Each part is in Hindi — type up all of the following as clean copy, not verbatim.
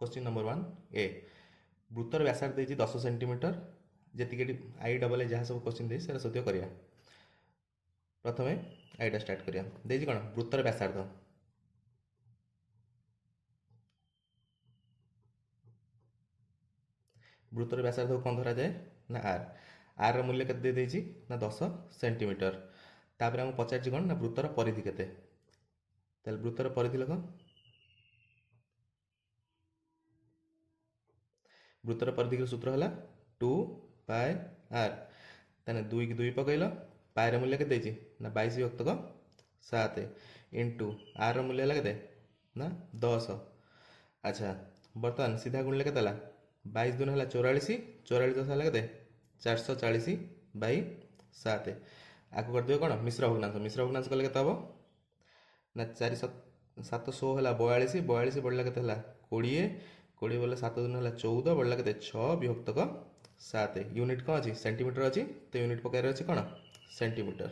क्वेश्चन नंबर 1 ए वृत्तर व्यासार्ध देछि 10 सेंटीमीटर जेतिके आई डबल ए जहाँ सब क्वेश्चन देछि सेरा सत्य करिया। प्रथमे आईटा स्टार्ट करिया देछि कोन वृत्तर व्यासार्ध वृत्तर व्यासार्ध को कौन धरा जाए ना आर आर मूल्य केते दे देछि ना 10 सेंटीमीटर। तापर हम पचारछि कोन ना वृत्तर परिधि केते ताले वृत्तर परिधि लख वृत्तर परिधि सूत्र है 2 पाए आर ताने 2 की 2 पकईल पाए मूल्य के ना 22 विभक्तक 7 इंटू आर मूल्य है ना 10। अच्छा बर्तमान सीधा गुणले के 22 दून है 44 44 10 है 440 बै 7 आगे करदे कौन मिश्र भग्नांश कले के ना 4 7 100 है 42 42 बढ़ला के 20 20 बोले 7 दिन है 14 बढ़ला के 6 विभक्तक 7 यूनिट कौन अच्छी सेंटीमीटर अच्छी तो यूनिट पकायर अच्छी कौन सेंटीमीटर।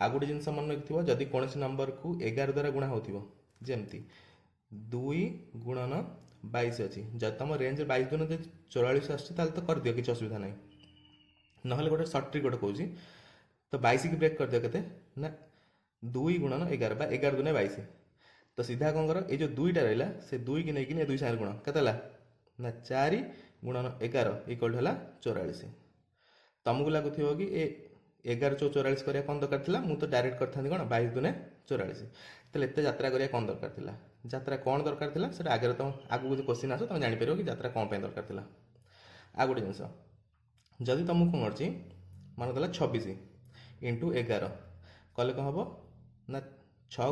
आ गोटे जिन मन रखिथ जदि कौन नंबर को 11 द्वारा गुणा होमती 2 गुणन 22 अच्छी जब तुम रेंज 22 दिन 44 आसो तो कर दियो कि असुविधा ना ना गोटे सर्ट ट्रिक गोटे कौच तो 22 की ब्रेक कर दियो के ना 2 गुणन 11 बा 11 दुने 22 तो सीधा कौन कर ये जो 2टा रहा से 2 की नहीं कि 2 सागर गुण के ना 4 गुणन 11 इक्वल है 44। तुमको लगुथ कि 11 44 करा कौन दरकार था मुझे तो डायरेक्ट करता कौन 22 दुने 44 तो एत यात्रा करा कौन दरकार था यात्रा कौन दरकार था से आगे तुम आगे जो क्वेश्चन आस तुम जापर कि यात्रा कौन दरकार था। आ गोटे जिनस जदि तुमको कौन कर मन देला 26 इंटू 11 कले कौन हम ना 6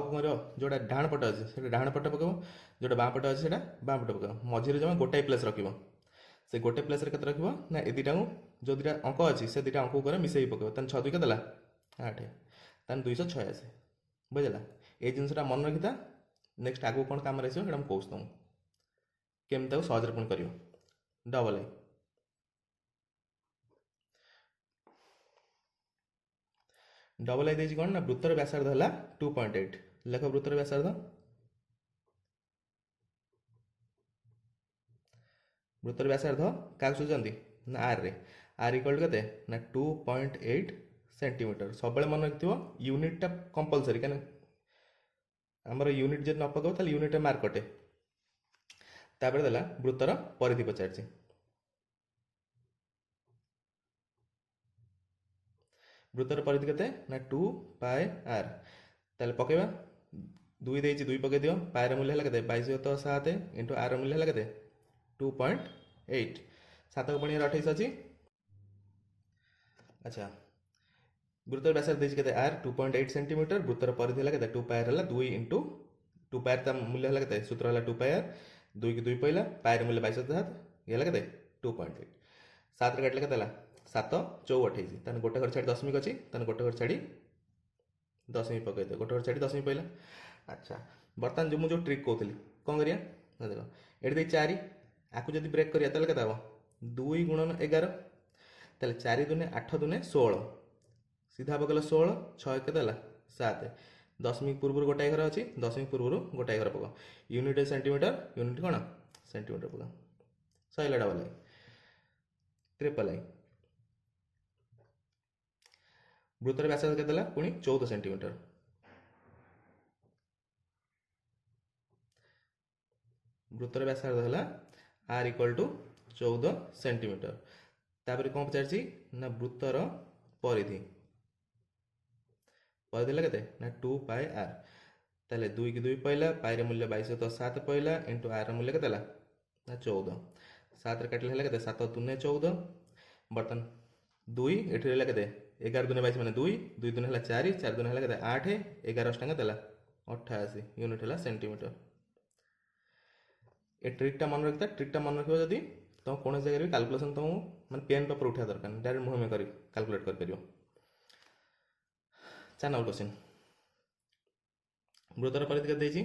जोटा डाण पट अच्छे से डाण पट पकेब जोटा बाँ पट अच्छे बाँ पट पकेब मझे जमा गोटाए प्लेस रख से गोटे प्लेस के रख ना ये दुटा जो दुटा अंक अच्छी से दुटा अंक मिसई पकेब तेन 6 2 के 8 तेन 286 बुझला ये जिनसा मन रखी था नेक्स्ट आगू कौन कम आसो मुझे कौश तुम केमी सहज पुणी कर डबल आई डबल आई देछि कौन ना वृत्तर व्यासार्ध है 2.8 लेख वृत्तर व्यासार्ध वृत्तर व्यासार्ध क्या सोचती ना आर रे आर इक्वल के ना 2.8 सेंटीमीटर सब मन रखिथ यूनिटा कंपलसरी क्या आमर यूनिट जब न पकेब तो यूनिट मार्क कटे तापर देला वृत्तर परिधि पचार वृत्तर परिधि के ना 2 पाए आर ताले पकेबा 2 देछि 2 पके दियो पाएर मूल्य है 22 7 इंटू आर मूल्य है 2.8 7 को 28 अच्छी। अच्छा वृत्तर व्यासार्ध देछि के आर 2.8 सेंटीमीटर वृत्तर परिधि है 2 पाएर है 2 इंटू 2 पाएर मूल्य है सूत्र है 2 पाएर 2 की 2 पहला पाएर मूल्य 22 7 ये है 2.8 7 काटले के 7 4 28 तेन गोटे घर छाड़ी दशमिक अच्छी तेन गोटे घर छाड़ी दशमिक पकई दे गोटे घर छाड़ी दशमिक पहला। अच्छा बर्तमान जो मुझे ट्रिक कहती कौन करिया देख ये 4 आपको जब ब्रेक करिया के 2 गुणन 11 ताले 4 दुने 8 दुने 16 सीधा पकड़ 16 6 के 7 दशमिक पूर्व गोटाए घर अच्छी दशमिक पूर्व गोटाए घर पक यूनिट सेंटीमीटर यूनिट कौन सेंटीमीटर पक सैला डबल आई ट्रिपल आई वृत्तर व्यासार्ध के पुणी 14 सेंटीमीटर वृत्तर व्यासार्ध है आर इक्वल टू 14 सेंटीमीटर तापर कौन पचार ना वृत्तर परिधि परिधि है ना 2 पाए आर ताले 2 की 2 पहला पाएर मूल्य 22 7 पहला इंटू आर मूल्य के ना 14 7 काटले है 7 दुने 14 बर्तन 2 ये के 11 दुने 22 मैंने 2 2 दुने 4 4 दुने 8 11 टाँग 88 यूनिट है सेंटीमीटर। ये ट्रिकटा मन रखता ट्रिकटा मन रख जदि तुम कौन जगह भी कैलकुलेशन तुम मैंने पेन पेपर उठा दरकार डायरेक्ट मुँह में कर कैलकुलेट कर 4 नंबर क्वेश्चन वृत्तर परिधि के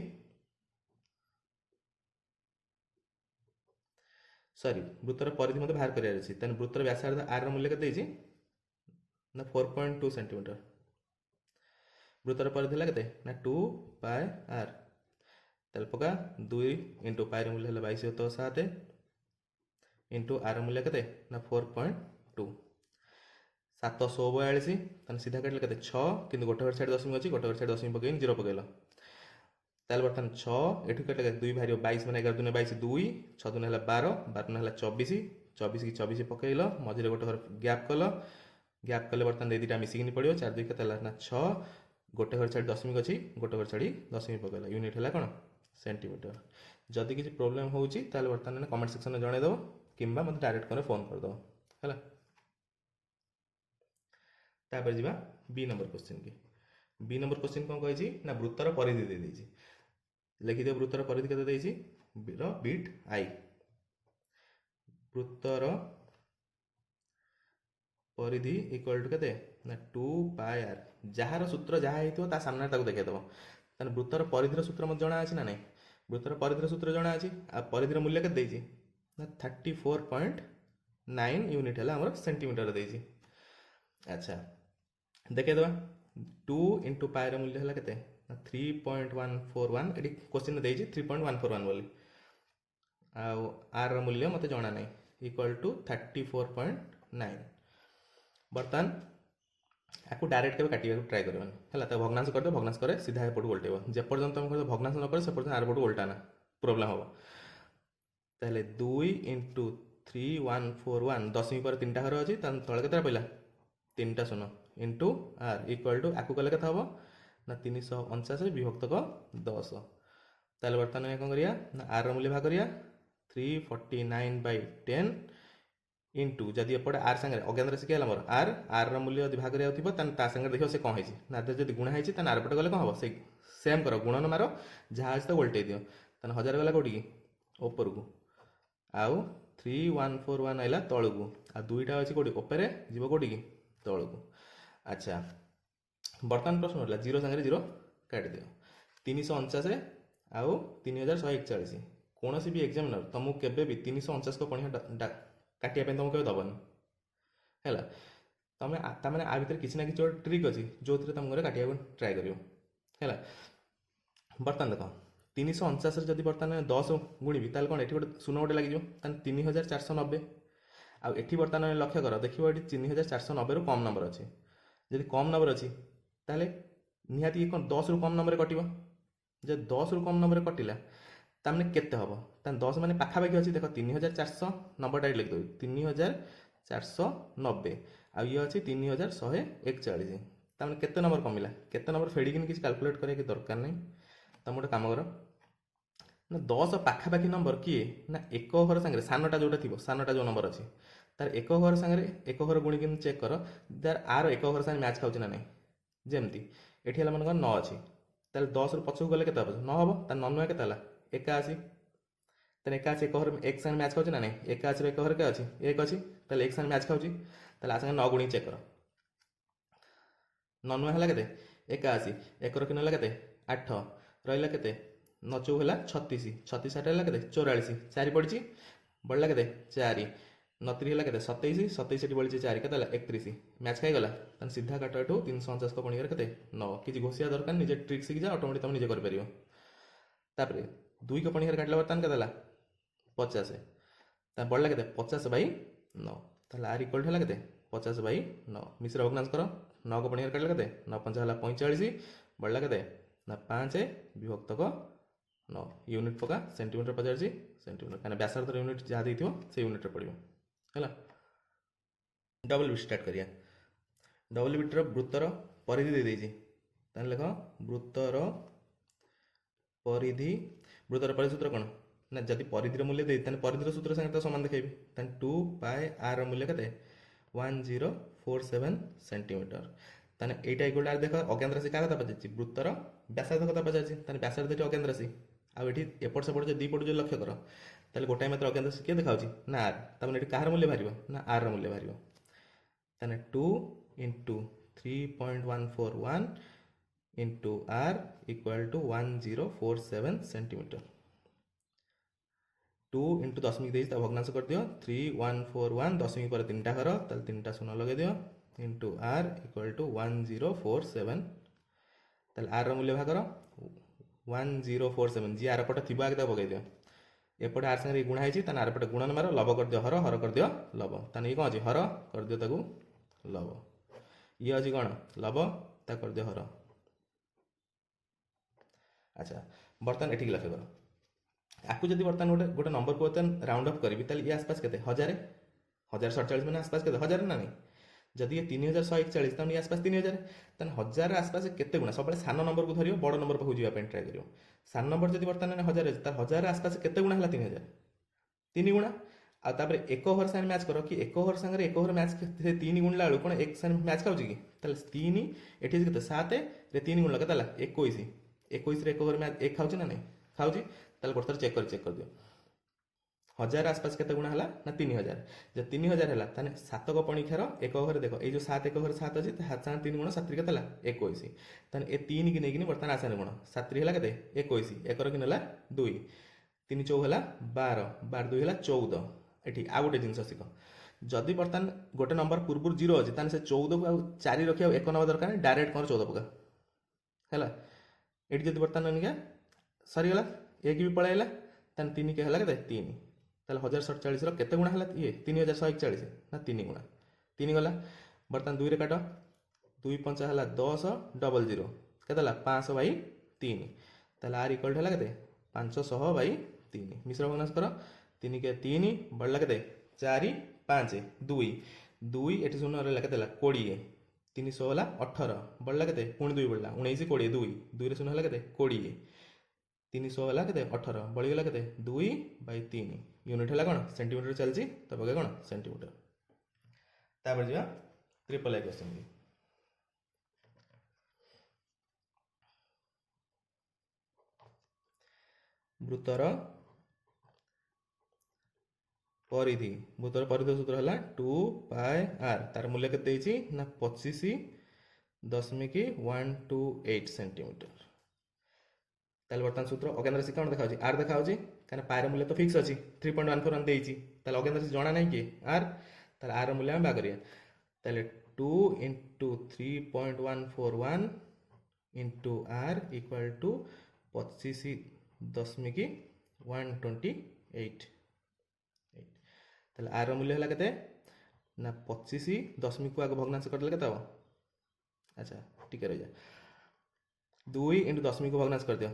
सॉरी वृत्तर परिधि मत बाहर करार अच्छी तेन वृत्तर व्यासार्ध आर मूल्य के ना 4.2 सेंटीमीटर वृत्तर परिधि है ना 2 पाए आर ତାହେଲେ ପକା 2 ଇଣ୍ଟୁ ପାଇର ମୂଲ୍ୟ ହେଲା 22/7 ଇଣ୍ଟୁ ଆର ମୂଲ୍ୟ କେତେ ନା 4.2 742 ତାହେଲେ ସିଧା କାଟିଲେ କେତେ 6 କିନ୍ତୁ ଗୋଟେ ଘର ଛାଡ଼ି ଦଶମିକ ଅଛି ଗୋଟେ ଘର ଛାଡ଼ି ଦଶମିକ ପକେଇନି 0 ପକେଇଲ ତାହେଲେ ବର୍ତ୍ତମାନ 6 ଏଠୁ କେତେ 2 ବାହାରିବ 22 ମାନେ 11 ଦୁନେ 22 2 6 ଦୁନେ ହେଲା 12 12 ଦୁନେ ହେଲା 24 24 କି 24 ପକେଇଲ ମଝିରେ ଗୋଟେ ଘର ଗ୍ୟାପ୍ କଲେ ବର୍ତ୍ତମାନ এই দুইটা মিশিকিনি পড়িବ 4 2 କେତେ ହେଲା ନା 6 ଗୋଟେ ଘର ଛାଡ଼ି ଦଶମିକ ଅଛି ଗୋଟେ ଘର ଛାଡ଼ି ଦଶମିକ ପକେଇଲ ୟୁନିଟ୍ ହେଲା କ'ଣ ସେଣ୍ଟିମିଟର ଯଦି କିଛି ପ୍ରୋବ୍ଲେମ୍ ହେଉଛି ତାହେଲେ ବର୍ତ୍ତମାନ କମେଣ୍ଟ ସେକ୍ସନରେ ଜଣାଇଦେବ କିମ୍ବା ମୋତେ ଡାଇରେକ୍ଟ କରି ଫୋନ୍ କରିଦେବ ହେଲା ତାପରେ ଯିବା বি नंबर क्वेश्चन की বি नंबर क्वेश्चन କ'ଣ କହିଛି ନା ବୃତ୍ତର ପରିଧି ଦେଇଦେଇଛି ଲେଖିଦିଅ ବୃତ୍ତର ପରିଧି କେତେ ଦେଇଛି ର ବିଟ୍ ଆଇ ବୃତ୍ତର परिधि इक्वल टू केते ना 2 पाई आर जार सूत्र जहाँ होता ता सामने ताको देखैदेव ताने वृत्तर परिधिर सूत्र मत जणा अछि ना नहीं वृत्तर परिधिर सूत्र जणा अछि आ परिधिर मूल्य केते देछि ना 34.9 यूनिट हैला हमर सेंटीमीटर देछि अच्छा देखैदेवा 2 इंटू पाई र मूल्य हैला केते ना 3.141 एटी क्वेश्चन देछि 3.141 बोली आ आर र मूल्य मते जणा नहीं इक्वल टू 34.9 बर्तमान आपको डायरेक्ट केवल काटिया ट्राए करवानी है भग्नांश कर भग्नांश करे सीधा एपट उल्टेब जेपर्यंत तुम कर भग्नांश न करे से पर्यंत आर पटू उल्टाना प्रोब्लेम हम ताहले 2 इंटू 3141 दशमी पर 3टा घर अच्छी तले के पड़ा 3टा शून्य इंटू आर इक्वल टू आपको कले के ना 349 विभक्त 10 ताहले बर्तमान कौन करिया ना आर मूल्य भाग करिया 349/10 इंटू जदि एपटे आर सांगे अज्ञात राशि क्या मोर आर आर मूल्य यदि भाग करा सांगे देखो से कौन है ना जब गुणा है आर पटे गले कौन हम से सेम कर गुणन मार जहाँ अच्छे तो उल्टे दियो तेना 1000 गला कौटी ऊपर को आउ 3141 आइला तल को आ दुईटा अच्छी कौटी उपरे जीव कौटी की तल को अच्छा बर्तमान प्रश्न है 0 सांगे 0 काट दियो 349 आउ 3141 कौन भी एग्जामिनर तुमको केबे भी 349 को पढ़िया काटिया तुमको दबन है तमें तमें आ भितर किसी ना कि ट्रिक अच्छी जो थे तुम काटिया ट्राए कर बर्तमान देख 349 जब बर्तमान 10 गुणिबी ताल कौन ये गोटे शून्य गोटे लगे 3490 आठी बर्तमान लक्ष्य कर देखो ये 3490 कम नंबर अच्छे जब कम नंबर अच्छी ताले निहाती कौन 10 रु कम नंबर कटिव जब 10 रु कम नंबर कटिला तामने केते हबो तान 10 माने पाखापाखि अछि देखो 3490 डाइरेक्ट लिख दो 3490 आ ये अछि 3141 तामने केते नंबर कमिला केते नंबर फेडिकिन किछ कैलकुलेट करे के दरकार नै तम गोटे काम कर ना 10 पाखापाखि नंबर किए ना एक घर संगे सानटा जोटा थिबो सानटा जो नंबर अछि तार एक घर संगे एक घर गुणी किन चेक कर तार आर एक घर संगे मैच खाउछ ना नै जेमती एठी हला मन 9 अछि ताल 10 रु पछू गले केते हबो 9 हबो तार 9 केते हला 81 तेल 81 एक घर एक संगे मैच खाऊँ ना नहीं 81 एक घर के अच्छी एक अच्छी तेल एक संगे मैच खाऊँ तेल आ संगे 9 गुणी चेक कर 9 है के 81 एक किन है 8 रहा के 9 है 36 36 8 है 44 4 पड़ी बढ़ला के 4 9 है के 27 27 बढ़ी 4 के 31 मैच खाईगला तेना सीधा काट एठू 349 को पणिकार के 9 किसी घोषिया दरकार निजे ट्रिक शिखी जा ऑटोमेटिक तुम निजे कर 2 को पणिकार काटला बर्तमान के 50 बढ़ला के 50/9 आर इक्वल है के 50/9 मिश्र भग्नांश कर 9 को पणिकार काटला के 9 5 है 45 बढ़ला के ना 5 विभक्त 9 यूनिट पका सेंटीमीटर पचार सेंटीमीटर कहीं व्यासार्थ यूनिट जहाँ देखो से यूनिट पड़ो है डबल बिट स्टार्ट करिया डबल बिटर वृत्तर परिधि दे देछि तान लेख वृत्तर परिधि सूत्र कौन ना जदि परिधि मूल्य दे परिधि सूत्र संगे तो समान देखेबी 2 पाई आर मूल्य के 1047 सेंटीमीटर ताने एटा इक्वल आर देख अज्ञात राशि क्या कथा पचार वृत्तर व्यासार्ध कथा पचार व्यासार्ध अज्ञात राशि आठ एपट सेपट जो दी पट जो लक्ष्य कर ताले गोटाए मात्र अज्ञात राशि किए देखा ना आर तमें कहार मूल्य बाहर ना आर मूल्य बाहर ताने 2 into 3.141 into R equal to 1047 centimetre 2 into दशमिक दे भग्नांश कर दियो 3141 दशमिक पर 3टा घर ताल 3टा शून्य लगे दियो इंटू आर इक्वल टू 1047 ताल आर मूल्य भाग कर 1047 जी आरपट थी आगे पकई दियो एपटे आर संगे गुणा होती आरपटे गुणन मार लब कर दियो हर कर दियो लब ताने ये कौन अच्छी हर कर दियो ताकू लब ये अच्छी कौन लब ता कर दियो हर। अच्छा बर्तमान एटिक लक्ष्य कर आपको जब बर्तमान गोटे गोटे नंबर को बर्तमान राउंड अप करी ताले ये आसपास के 1047 मैंने आसपास के 1000 ना नहीं जदि ये 3141 तो ये आसपास 3000 तेना 1000 आसपास केते गुणा सब सान नंबर को धरियो बड़ नंबर पाखु जावाई ट्राए करियो सान नंबर जब बर्तमान 1000 तार 1000 आसपास केते गुणा है 3000 3 गुणा आपर एक ओवर साथ मैच कर कि एक ओवर सागर एक ओवर मैच से 3 गुणला बेलू कौन एक साथ मैच खाऊँ कि 3 एटी के 7 रे 3 गुणला के 21 21 एक ओवर मैच एक खाऊँ ना नहीं खाऊँ गोटे थर चेक कर दियो 1000 आसपास केते गुणा है ना 3000 जब 3000 है ताने 7 को पणिक्षार एक ओवर देख ये जो 7 एक ओवर 7 अच्छी हाथ साथ 3 गुण 7 के 21 ताने ए 3 की नहीं बर्तमान आसान गुण 7 है के 21 एक कि ना 2 3 चौ है 12 12 2 है 14 ये आउ गोटे जिन शिख जदि बर्तमान गोटे नंबर पूर्व 0 अच्छी ताने से 14 को 4 रखिए एक ना दरकार डायरेक्ट कौन 14 पका है ये जब बर्तमान निका सरीगला एक भी पलैला ताने 3 के है के 3 ताले 1047 केते गुणा है ये 3141 ना 3 गुणा 3 गला बर्तमान 2 रे काट 2 5 है 10 डबल 0 के 500 बाई 3 ताले आर इक्वल है के 500 बाई 3 मिश्र भग्नांश कर 3 के 3 बढ़ला के 4 5 2 2 ये शून्य रहा के 20 300 है 18 बढ़ला के पुणी 2 बढ़ला 19 20 2 2 शून्य है के 20 300 है के 18 बढ़ीगला के 2 बाई 3 यूनिट है कौन सेंटीमीटर चलती तो पके कौन सेंटीमीटर तापर जा ट्रिपल आई क्वेश्चन की वृत्तर परिधि वृत्तर परिधि सूत्र है 2 पाई आर तार मूल्य के ना 25.128 सेंटीमीटर ताले बर्तमान सूत्र अज्ञात राशि कौन देखा आर देखा कहीं पायर मूल्य तो फिक्स अच्छी 3.141 देती अज्ञात राशि जना नहीं कि आर ताले आर मूल्य आम बाहर ताले 2 into 3.141 into R equal to 25.128 ताले आर मूल्य है के ना 25 को आगे भग्नांश करदेले के अच्छा ठीक रही जा 2 इंटू 10 को भग्नांश कर दियो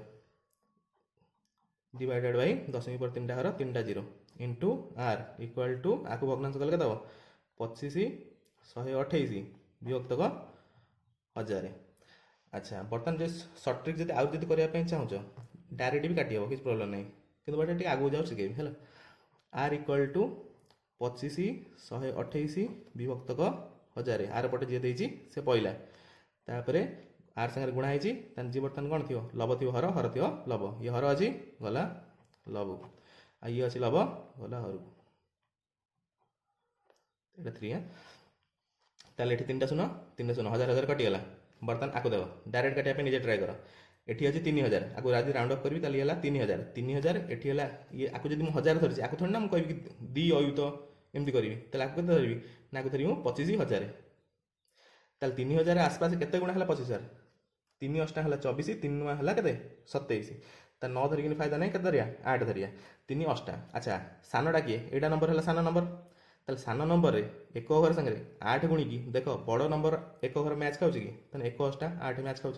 डिवाइडेड बाई 10 पर 3टा हर 3टा 0 इंटू आर इक्वाल टू आपको भग्नांश कले के 25 विभक्त 1000 अच्छा बर्तमान जो सर्ट ट्रिक जब आउ जब करने चाहूँ डायरेक्ट भी काटी हम किसी प्रोब्लेम नहीं कि बट ये आगे जाऊँ शिखेबी है आर इक्वाल टू 25 विभक्त 1000 आर पटे जी देती से पहला तापर आर संगे गुणा होती जी बर्तमान कौन थी लब थी हर हर थी लब ये हर अच्छी गला लब आ ये अच्छी लब गला हर 3 ताले 3टा शून्य 1000 1000 कटिगला बर्तमान आपको देव डायरेक्ट काटिया निजे ट्राए कर ये अच्छी 3000 आपको राज राउंड अप करी 3000 ये ये आपको जब मुझे 1000 धरी आपको थोड़ी ना मुझे कह दी अयुत एमती करी आपको धरबी ना आपको धरी 25000 ताले 3000 आसपास केते गुणा है 25000 3 अष्टा है 24 3 नुआ है के 27 ता 9 धरिकी फायदा नहीं के धरिया 8 धरिया 3 अष्टा अच्छा सानटा किए एटा नंबर है सान नंबर ताले सान नंबर रे एक ओवर संगे 8 गुणी की देख बड़ नंबर एक ओवर मैच खाऊँ कि 1 अष्टा 8 मैच खाऊँ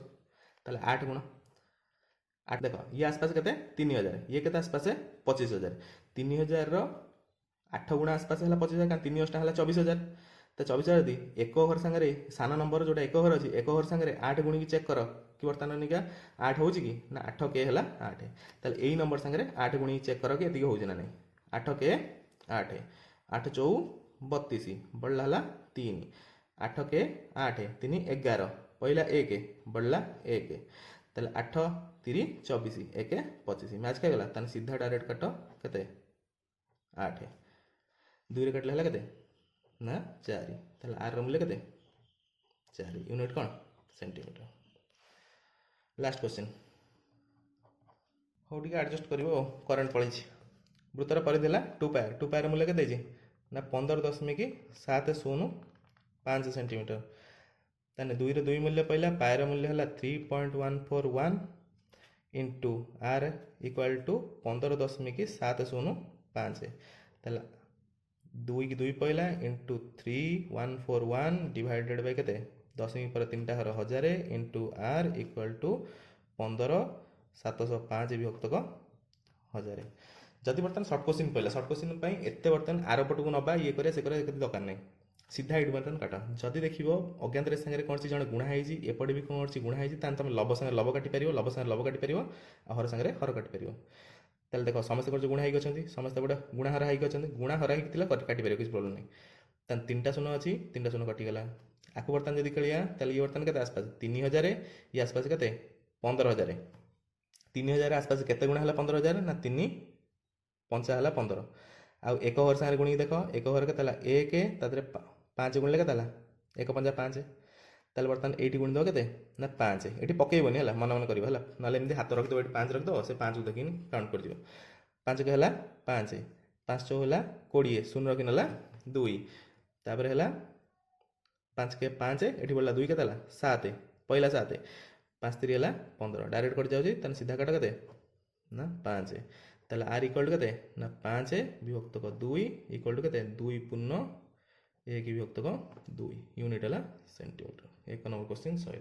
ताले 8 गुण 8 देख ये आसपास के 3000 ये के आसपास 25000 3000 8 गुणा आसपास है 25000 क्या 3 अष्टा है 24000 तो 24000 यदि एक ओवर सागर सान नंबर जोटा एक ओवर अच्छी एक ओवर सागर 8 गुणी की चेक कर कि बर्तमान निका 8 हो ना 8 के है 8 ताले यही नंबर सागर 8 गुणी चेक कर कि हो ना नहीं 8 के 8 8 चौ 32 बढ़ला 3 8 के 8 3 11 पहला 1 बढ़ला 1 ताले 8 3 24 1 25 मैच खाईगला ताने सीधा डायरेक्ट काट के 8 2 रे कटला के ना 4 ताले आर मूल्य के 4 यूनिट कौन सेंटीमीटर लास्ट क्वेश्चन हो टी एडजस्ट कर करेन्ट पड़ी वृत्तर परिधि 2 पायर मूल्य के ना 15.70 सेंटीमीटर ताने 2 रे 2 मूल्य पहला पायर मूल्य है 3.141 इंटू आर इक्वाल टू 15.705 ताला 2 की 2 पहला इंटू 3141 डिवाइडेड बाय केते 10 पर 3 1000 इंटू आर इक्वाल टू 15,705 विभक्तक 1000 जदि बर्तमान सर्ट क्वेश्चन पहला सर्ट क्वेश्चन पर एत बर्तमान आर पटक ना ये करा से दरकार नहीं सीधा ये बर्तमान काट जदि देख अज्ञात सागर कौन सी जन गुणा एपटे भी कौन सी गुणा तुम लब सागर लब काटिपर लब सागर लब काटिपर हर सागर हर काटिपर ताल देख समस्त जो गुणा होती समस्त गोटे गुणा हरा होती गुणा हरा होता काटिपर किसी प्रोब्लेम नहीं तान 3टा शून्य अच्छी 3टा शून्य कटिगला आपको बर्तमान जब खेलिया ये बर्तमान के आसपास 3000 ये आसपास के 15,000 3000 आसपास के गुणा है 15,000 ना 3 5 है 15 आउ एक घर सागर गुणी देख एक घर के 1 5 गुणिले के 1 5 5 ताल बर्तमान ये गुणिदेव के ना 5 ये पकईबनी है मन मन कर ना एमती हाथ रखिदेव ये 5 रखिदेव से 5 को देखिए काउंट कर 5 के है 5 5 चौ है 20 शून्य रखी ना 2 तापर है 5 के 5 ये बढ़ला 2 के 7 पहला 7 5 3 है 15 डायरेक्ट कट जाऊँगी सीधा काट के ना 5 ताला आर इक्वल टू के ना 5 विभक्तक 2 इक्वल टू के 2 पूर्ण 1 विभक्तक 2 यूनिट है सेंटीमीटर 1 नंबर क्वेश्चन सर।